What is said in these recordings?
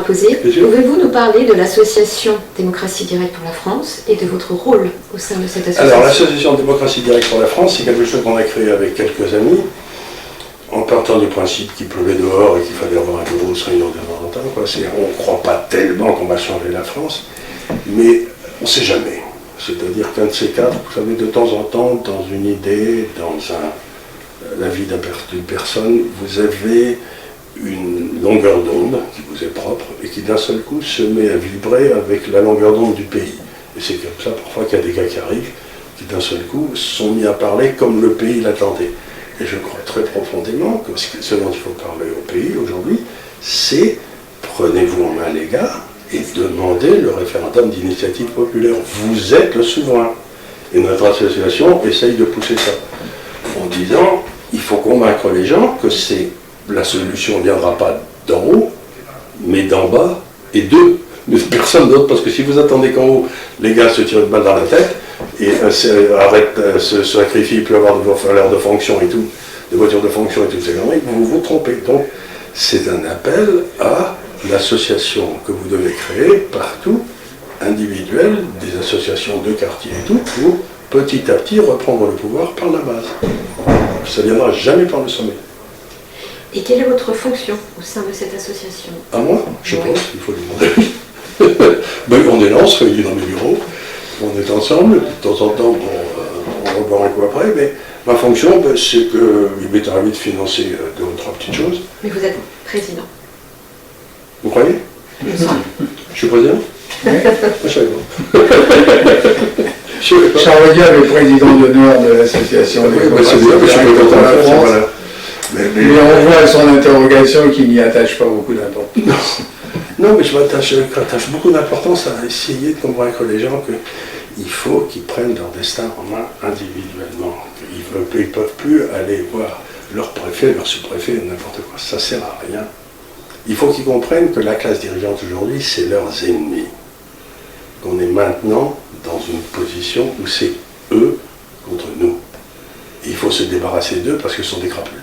poser. Pouvez-vous nous parler de l'association Démocratie Directe pour la France et de votre rôle au sein de cette association? Alors, l'association Démocratie Directe pour la France, c'est quelque chose qu'on a créé avec quelques amis, en partant du principe qu'il pleuvait dehors et qu'il fallait avoir un bureau de réunion de temps en temps. On ne croit pas tellement qu'on va changer la France, mais on ne sait jamais. C'est-à-dire qu'un de ces quatre, vous savez, de temps en temps, dans une idée, dans la vie d'une personne, vous avez une longueur d'onde qui vous est propre et qui d'un seul coup se met à vibrer avec la longueur d'onde du pays. Et c'est comme ça parfois qu'il y a des gars qui arrivent, qui d'un seul coup sont mis à parler comme le pays l'attendait. Et je crois très profondément que ce dont il faut parler au pays aujourd'hui, c'est prenez-vous en main les gars et demandez le référendum d'initiative populaire. Vous êtes le souverain. Et notre association essaye de pousser ça en disant il faut convaincre les gens que la solution ne viendra pas d'en haut, mais d'en bas et d'eux, de personne d'autre. Parce que si vous attendez qu'en haut, les gars se tirent une balle dans la tête et se sacrifient, plus avoir de valeurs de fonction et tout, de voitures de fonction et toutes ces conneries, vous vous trompez. Donc c'est un appel à l'association que vous devez créer partout, individuelle, des associations de quartier et tout, pour petit à petit reprendre le pouvoir par la base. Ça ne viendra jamais par le sommet. Et quelle est votre fonction au sein de cette association? À moi? Je pense, il faut lui demander. Ben, on est là, on se réunit dans mes bureaux, on est ensemble, de temps en temps, on va boire un coup après, mais ma fonction, ben, c'est qu'il m'est arrivé de financer deux ou trois petites choses. Mais vous êtes président. Vous croyez? Je suis président? Oui. Je savais pas. Charles Diab est président d'honneur de l'association oui, des c'est bien, je suis pour la France. voilà. Mais on voit à son interrogation qu'il n'y attache pas beaucoup d'importance. Non, mais j'attache beaucoup d'importance à essayer de convaincre les gens qu'il faut qu'ils prennent leur destin en main individuellement. Ils ne peuvent plus aller voir leur préfet, leur sous-préfet, n'importe quoi. Ça ne sert à rien. Il faut qu'ils comprennent que la classe dirigeante aujourd'hui, c'est leurs ennemis. Qu'on est maintenant dans une position où c'est eux contre nous. Et il faut se débarrasser d'eux parce qu'ils sont des crapules.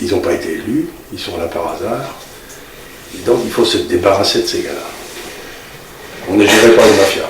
Ils n'ont pas été élus, ils sont là par hasard. Et donc il faut se débarrasser de ces gars-là. On est géré par les mafias.